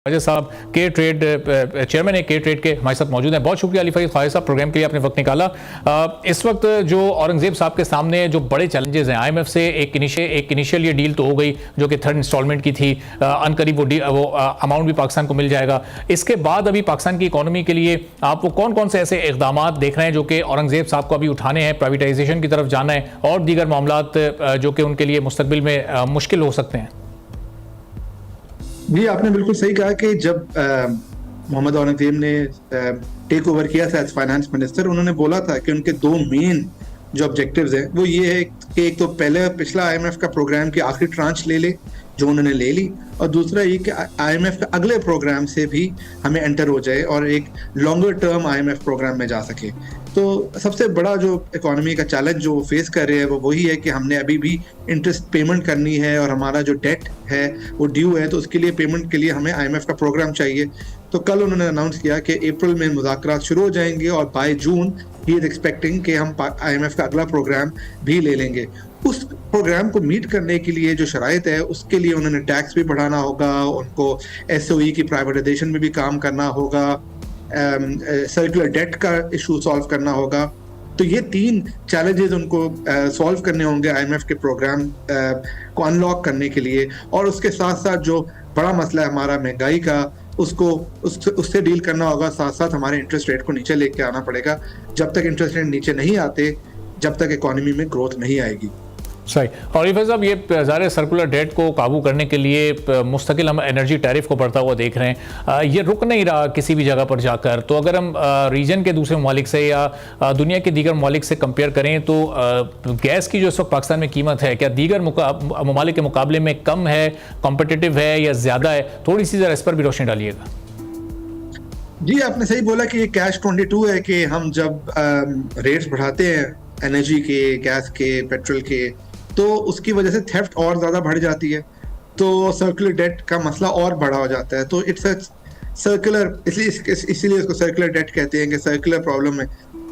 ख्वाजा साहब के trade chairman है के ट्रेड के हमारे साथ मौजूद हैं। बहुत शुक्रिया अली फरीद ख्वाजा साहब, प्रोग्राम के लिए आपने वक्त निकाला। इस वक्त जो औरंगजेब साहब के सामने जो बड़े चैलेंजेस हैं, आईएमएफ से एक इनिशियल ये डील तो हो गई जो कि थर्ड इंस्टॉलमेंट की थी, अनकरीब वो अमाउंट भी पाकिस्तान को मिल जाएगा। इसके बाद अभी पाकिस्तान की इकोनॉमी के लिए आप वो कौन कौन से ऐसे इकदाम देख रहे हैं जो कि औरंगजेब साहब को अभी उठाने हैं, प्राइवेटाइजेशन की तरफ जाना है और दीगर मामलात जो कि उनके लिए मुस्तकबिल में मुश्किल हो सकते हैं? जी, आपने बिल्कुल सही कहा कि जब मोहम्मद औरंगजेब ने टेक ओवर किया था एज फाइनेंस मिनिस्टर, उन्होंने बोला था कि उनके दो मेन जो ऑब्जेक्टिव्स हैं वो ये है कि एक तो पहले पिछला आईएमएफ का प्रोग्राम की आखिरी ट्रांच ले ले, जो उन्होंने ले ली, और दूसरा ये कि आईएमएफ के अगले प्रोग्राम से भी हमें एंटर हो जाए और एक लॉन्गर टर्म आईएमएफ प्रोग्राम में जा सके। तो सबसे बड़ा जो इकोनॉमी का चैलेंज जो फेस कर रहे हैं वो वही है कि हमने अभी भी इंटरेस्ट पेमेंट करनी है और हमारा जो डेट है वो ड्यू है, तो उसके लिए पेमेंट के लिए हमें आईएमएफ का प्रोग्राम चाहिए। तो कल उन्होंने अनाउंस किया कि अप्रैल में मुज़ाकरात शुरू हो जाएंगे और by June he is expecting कि हम आईएमएफ का अगला प्रोग्राम भी ले लेंगे। उस प्रोग्राम को मीट करने के लिए जो शराइत है उसके लिए उन्होंने टैक्स भी बढ़ाना होगा, उनको एसओई की प्राइवेटाइजेशन में भी काम करना होगा, सर्कुलर डेट का इशू सॉल्व करना होगा। तो ये तीन चैलेंजेस उनको सॉल्व करने होंगे आईएमएफ के प्रोग्राम को अनलॉक करने के लिए। और उसके साथ साथ जो बड़ा मसला है हमारा महंगाई का, उससे डील करना होगा। साथ साथ हमारे इंटरेस्ट रेट को नीचे लेके आना पड़ेगा। जब तक इंटरेस्ट रेट नीचे नहीं आते, जब तक इकोनॉमी में ग्रोथ नहीं आएगी। सही। और इफ़ साहब, ये ज़ाहिर सर्कुलर डेट को काबू करने के लिए मुस्तकिल हम एनर्जी टैरिफ को बढ़ता हुआ देख रहे हैं, ये रुक नहीं रहा किसी भी जगह पर जाकर। तो अगर हम रीजन के दूसरे ममालिक से या दुनिया के दीगर ममालिक से कंपेयर करें तो गैस की जो इस वक्त पाकिस्तान में कीमत है, क्या दीगर ममालिक के मुकाबले में कम है, कॉम्पिटिटिव है या ज़्यादा है? थोड़ी सी ज़रा इस पर भी रोशनी डालिएगा। जी, आपने सही बोला कि ये कैश 22 है कि हम जब रेट्स बढ़ाते हैं एनर्जी के, गैस के, पेट्रोल के, तो उसकी वजह से थेफ्ट और ज़्यादा बढ़ जाती है, तो सर्कुलर डेट का मसला और बड़ा हो जाता है। तो इट्स अ सर्कुलर, इसीलिए इसको सर्कुलर डेट कहते हैं कि सर्कुलर प्रॉब्लम है।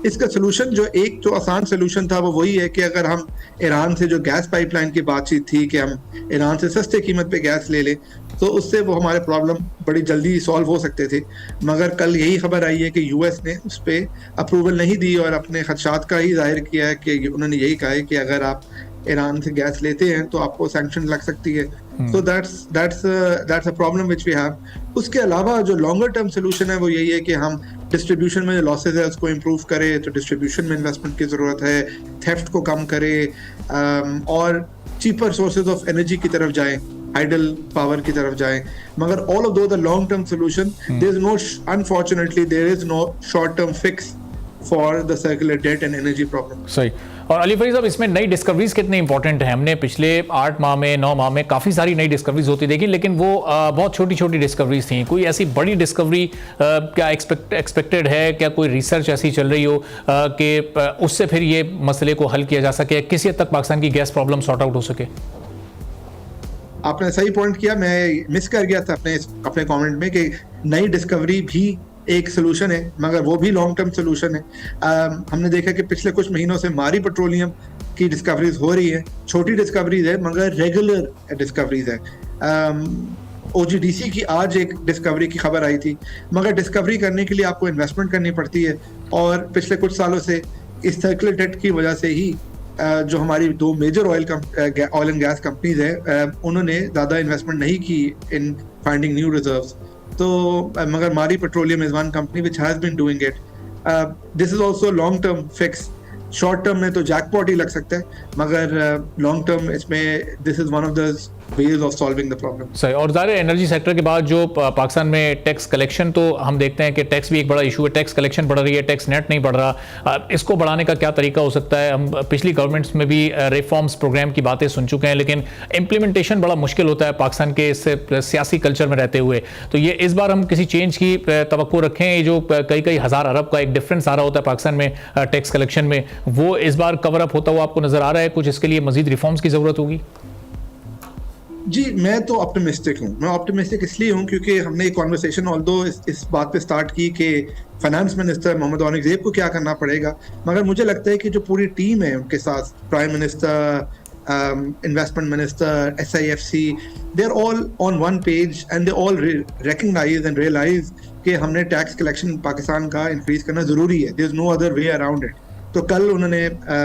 इसका सोल्यूशन जो आसान सोल्यूशन था वो वही है कि अगर हम ईरान से जो गैस पाइपलाइन की बातचीत थी कि हम ईरान से सस्ते कीमत पे गैस ले लें, तो उससे वो हमारे प्रॉब्लम बड़ी जल्दी सॉल्व हो सकते थे। मगर कल यही खबर आई है कि यूएस ने उस पर अप्रूवल नहीं दी और अपने खदशात का ही जाहिर किया है कि उन्होंने यही कहा है कि अगर आप ईरान से गैस लेते हैं तो आपको सैंक्शन लग सकती है। So that's a problem which we have. उसके अलावा जो लॉन्गर टर्म सोल्यूशन है वो यही है कि हम डिस्ट्रीब्यूशन में जो लॉसेज है उसको इम्प्रूव करें, तो डिस्ट्रीब्यूशन में इन्वेस्टमेंट की ज़रूरत है, थेफ्ट को कम करें और चीपर सोर्सेज ऑफ एनर्जी की तरफ जाएं, हाइडल पावर की तरफ जाएं। मगर all of though the long term solution, there is no, unfortunately there is no short term fix for the circular debt and energy problem. सही। और अली फरीद साहब, इसमें नई डिस्कवरीज कितने इंपॉर्टेंट हैं? हमने पिछले 8 माह में, 9 माह में काफ़ी सारी नई डिस्कवरीज होती देखी, लेकिन वो बहुत छोटी छोटी डिस्कवरीज थी। कोई ऐसी बड़ी डिस्कवरी क्या एक्सपेक्टेड है? क्या कोई रिसर्च ऐसी चल रही हो कि उससे फिर ये मसले को हल किया जा सके, किसी हद तक पाकिस्तान की गैस प्रॉब्लम सॉर्ट आउट हो सके? आपने सही पॉइंट किया, मैं मिस कर गया था अपने कमेंट में कि नई डिस्कवरी भी एक सोल्यूशन है, मगर वो भी लॉन्ग टर्म सोल्यूशन है। हमने देखा कि पिछले कुछ महीनों से मारी पेट्रोलियम की डिस्कवरीज हो रही है। छोटी डिस्कवरीज है मगर रेगुलर डिस्कवरीज है। ओजीडीसी की आज एक डिस्कवरी की खबर आई थी, मगर डिस्कवरी करने के लिए आपको इन्वेस्टमेंट करनी पड़ती है और पिछले कुछ सालों से इस सर्कुलर डेट की वजह से ही जो हमारी दो major oil and gas companies है उन्होंने ज़्यादा इन्वेस्टमेंट नहीं की इन फाइंडिंग न्यू रिजर्व्स। तो मगर Mari petroleum is one company which has been doing it. This is also long term fix. Short term में तो जैकपॉट ही लग सकता है, मगर लॉन्ग टर्म इसमें this is one of the ways of solving the problem। सही। और ज़ाहिर एनर्जी सेक्टर के बाद जो पाकिस्तान में टैक्स कलेक्शन, तो हम देखते हैं कि टैक्स भी एक बड़ा इशू है। टैक्स कलेक्शन बढ़ रही है, टैक्स नेट नहीं बढ़ रहा। इसको बढ़ाने का क्या तरीका हो सकता है? हम पिछली गवर्नमेंट्स में भी रिफॉर्म्स प्रोग्राम की बातें सुन चुके हैं, लेकिन इम्प्लीमेंटेशन बड़ा मुश्किल होता है पाकिस्तान के इस सियासी कल्चर में रहते हुए। तो ये इस बार हम किसी चेंज की तवक्को रखें? ये जो कई हज़ार अरब का एक डिफरेंस आ रहा होता है पाकिस्तान में टैक्स कलेक्शन में, वो इस बार कवर अप होता हुआ आपको नज़र आ रहा है? कुछ इसके लिए मजीद रिफॉर्म्स की ज़रूरत होगी? जी, मैं तो ऑप्टिमिस्टिक हूँ। मैं ऑप्टिमिस्टिक इसलिए हूँ क्योंकि हमने एक कॉन्वर्सेशन ऑल्दो इस बात पे स्टार्ट की कि फाइनेंस मिनिस्टर मोहम्मद औरंगजेब को क्या करना पड़ेगा, मगर मुझे लगता है कि जो पूरी टीम है उनके साथ, prime minister, investment minister, SIFC, they're all on one page and they all recognize and realize कि हमने टैक्स कलेक्शन पाकिस्तान का इंक्रीज करना जरूरी है. There's no other way around it. तो कल उन्होंने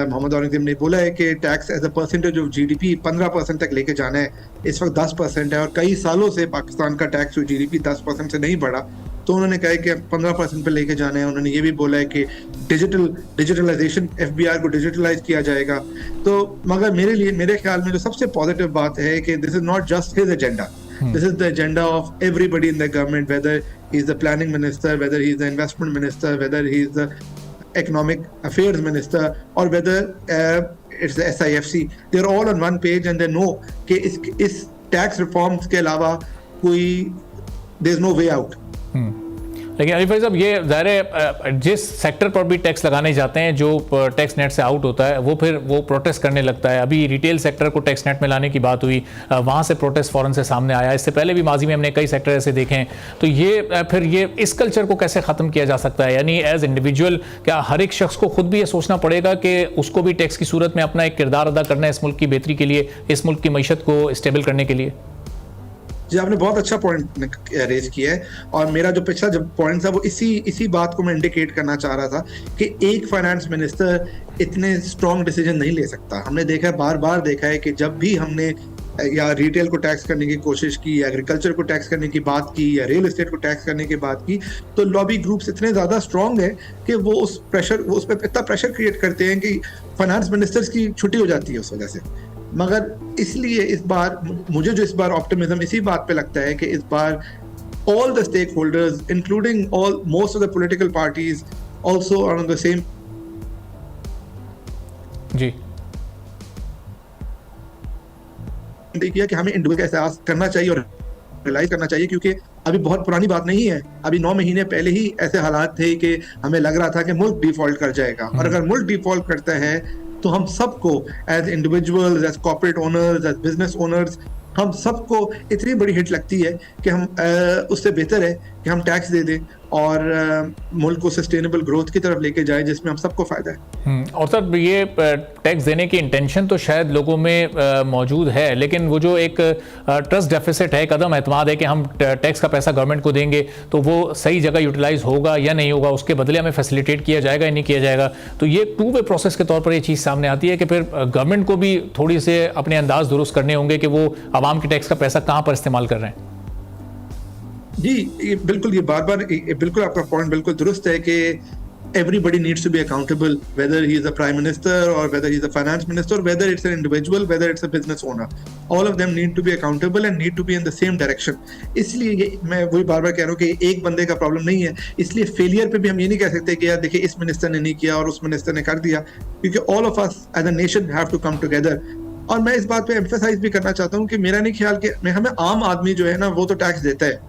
मोहम्मद औरंगजेब ने बोला है कि tax as a percentage of GDP 15% तक लेके जाना है. इस वक्त 10% है और कई सालों से पाकिस्तान का टैक्स टू जीडीपी 10% से नहीं बढ़ा. तो उन्होंने कहा है कि 15% पे लेके जाना है. उन्होंने ये भी बोला है कि डिजिटलाइजेशन, एफबीआर को डिजिटलाइज किया जाएगा. तो मगर मेरे ख्याल में जो सबसे पॉजिटिव बात है कि this is not just his agenda. This is the agenda of everybody in the government, whether he's the planning minister, whether he's the investment minister, whether he's the economic affairs minister, or whether it's the SIFC. They're all on one page and they know कि इस tax reforms के अलावा कोई there's no way out. लेकिन अली भाई साहब, ये ज़ाहिर है जिस सेक्टर पर भी टैक्स लगाने जाते हैं जो टैक्स नेट से आउट होता है वो फिर वो प्रोटेस्ट करने लगता है. अभी रिटेल सेक्टर को टैक्स नेट में लाने की बात हुई, वहाँ से प्रोटेस्ट फ़ौरन से सामने आया. इससे पहले भी माजी में हमने कई सेक्टर ऐसे देखे हैं. तो ये फिर ये इस कल्चर को कैसे ख़त्म किया जा सकता है? यानी एज इंडिविजुअल क्या हर एक शख्स को खुद भी ये सोचना पड़ेगा कि उसको भी टैक्स की सूरत में अपना एक किरदार अदा करना है इस मुल्क की बेहतरी के लिए, इस मुल्क की मईशत को स्टेबल करने के लिए? जी, आपने बहुत अच्छा पॉइंट रेज किया है और मेरा जो पिछला जब पॉइंट था वो इसी बात को मैं इंडिकेट करना चाह रहा था कि एक फाइनेंस मिनिस्टर इतने स्ट्रॉन्ग डिसीजन नहीं ले सकता. हमने देखा है, बार बार देखा है कि जब भी हमने या रिटेल को टैक्स करने की कोशिश की, या एग्रीकल्चर को टैक्स करने की बात की, या रियल एस्टेट को टैक्स करने की बात की, तो लॉबी ग्रुप्स इतने ज़्यादा स्ट्रॉन्ग है कि वो उस पर इतना प्रेशर क्रिएट करते हैं कि फाइनेंस मिनिस्टर्स की छुट्टी हो जाती है उस वजह से. मगर इसलिए इस बार मुझे जो इस बार ऑप्टिमिज्म इसी बात पे लगता है कि इस बार all the stakeholders, including most of the political parties, also are on the same. जी देखिए कि हमें इंडिविजुअल का एहसास करना चाहिए और रियलाइज करना चाहिए, क्योंकि अभी बहुत पुरानी बात नहीं है. अभी 9 महीने पहले ही ऐसे हालात थे कि हमें लग रहा था कि मुल्क डिफॉल्ट कर जाएगा, और अगर मुल्क डिफॉल्ट करता है तो हम सबको as individuals, as corporate owners, as business owners, हम सबको इतनी बड़ी हिट लगती है कि हम उससे बेहतर है कि हम टैक्स दे दें और मुल्क को सस्टेनेबल ग्रोथ की तरफ लेके जाए जिसमें हम सबको फायदा है. और सर ये टैक्स देने की इंटेंशन तो शायद लोगों में मौजूद है, लेकिन वो जो एक ट्रस्ट डेफिसिट है, कदम एतमाद है कि हम टैक्स का पैसा गवर्नमेंट को देंगे तो वो सही जगह यूटिलाइज होगा या नहीं होगा, उसके बदले हमें फैसिलिटेट किया जाएगा या नहीं किया जाएगा. तो ये टू वे प्रोसेस के तौर पर ये चीज़ सामने आती है कि फिर गवर्नमेंट को भी थोड़ी से अपने अंदाज दुरुस्त करने होंगे कि वो आवाम के टैक्स का पैसा कहाँ पर इस्तेमाल कर रहे हैं. जी बिल्कुल, ये बार बिल्कुल आपका पॉइंट बिल्कुल दुरुस्त है कि everybody needs to be accountable, whether he is a prime minister or whether he is a finance minister, whether it's an individual, whether it's a business owner, all of them need to be accountable and need to be in the same direction. इसलिए मैं वही बार कह रहा हूँ कि एक बंदे का प्रॉब्लम नहीं है, इसलिए फेलियर पे भी हम ये नहीं कह सकते कि यार देखिए इस मिनिस्टर ने नहीं किया और उस मिनिस्टर ने कर दिया, क्योंकि all of us as a nation have to come together. और मैं इस बात पे एम्फेसाइज भी करना चाहता हूँ कि मेरा नहीं ख्याल कि हमें आम आदमी जो है ना वो तो टैक्स देता है,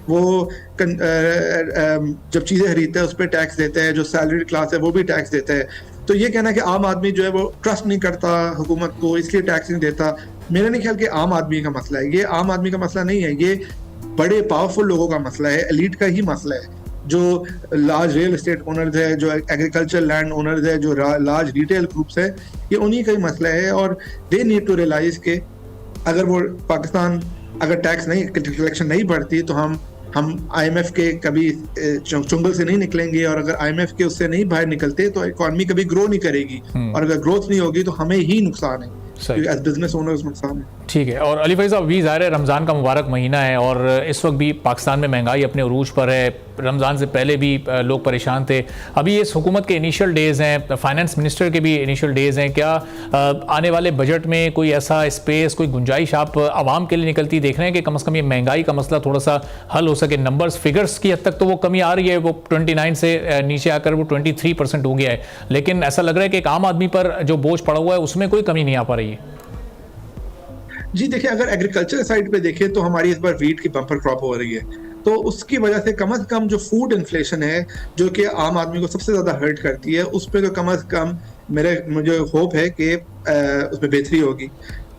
वो जब चीज़ें खरीदता है उस पर टैक्स देता है, जो सैलरी क्लास है वो भी टैक्स देता है. तो ये कहना कि आम आदमी जो है वो ट्रस्ट नहीं करता हुकूमत को इसलिए टैक्स नहीं देता, मेरा नहीं ख्याल कि आम आदमी का मसला है. ये आम आदमी का मसला नहीं है, ये बड़े पावरफुल लोगों का मसला है, एलीट का ही मसला है, जो लार्ज रियल एस्टेट ओनर्स है, जो एग्रीकल्चर लैंड ओनर्स है, जो लार्ज रिटेल ग्रुप्स है, ये उन्हीं का ही मसला है. और दे नीड टू रियलाइज के अगर वो पाकिस्तान अगर टैक्स नहीं कलेक्शन नहीं बढ़ती तो हम IMF के कभी चुंगल से नहीं निकलेंगे, और अगर IMF के उससे नहीं बाहर निकलते तो इकॉनमी कभी ग्रो नहीं करेगी, और अगर ग्रोथ नहीं होगी तो हमें ही नुकसान है, एज बिजनेस ओनर्स नुकसान है. ठीक है. और अली भाई साहब, अभी ज़ाहिर है रमज़ान का मुबारक महीना है और इस वक्त भी पाकिस्तान में महंगाई अपने उरूज पर है. रमज़ान से पहले भी लोग परेशान थे. अभी इस हुकूमत के इनिशियल डेज़ हैं, फाइनेंस मिनिस्टर के भी इनिशियल डेज़ हैं. क्या आने वाले बजट में कोई ऐसा स्पेस, कोई गुंजाइश आप आवाम के लिए निकलती देख रहे हैं कि कम से कम ये महंगाई का मसला थोड़ा सा हल हो सके? नंबर्स फिगर्स की हद तक तो वो कमी आ रही है, वो 29 से नीचे आकर वो 23% हो गया है, लेकिन ऐसा लग रहा है कि एक आम आदमी पर जो बोझ पड़ा हुआ है उसमें कोई कमी नहीं आ पा रही है. जी देखिए, अगर एग्रीकल्चर साइड पे देखें तो हमारी इस बार वीट की बम्पर क्रॉप हो रही है, तो उसकी वजह से कम से कम जो फूड इन्फ्लेशन है जो कि आम आदमी को सबसे ज़्यादा हर्ट करती है, उस पर तो कम से कम मुझे होप है कि उसमें बेहतरी होगी.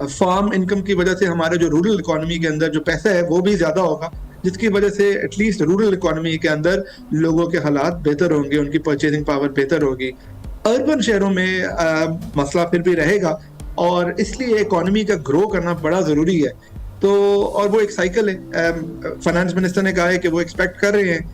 फार्म इनकम की वजह से हमारे जो रूरल इकोनॉमी के अंदर जो पैसा है वो भी ज़्यादा होगा, जिसकी वजह से एटलीस्ट रूरल इकोनॉमी के अंदर लोगों के हालात बेहतर होंगे, उनकी परचेजिंग पावर बेहतर होगी. अर्बन शहरों में मसला फिर भी रहेगा, और इसलिए इकोनॉमी का ग्रो करना बड़ा जरूरी है। तो और वो एक साइकिल है। फाइनेंस मिनिस्टर ने कहा है कि वो एक्सपेक्ट कर रहे हैं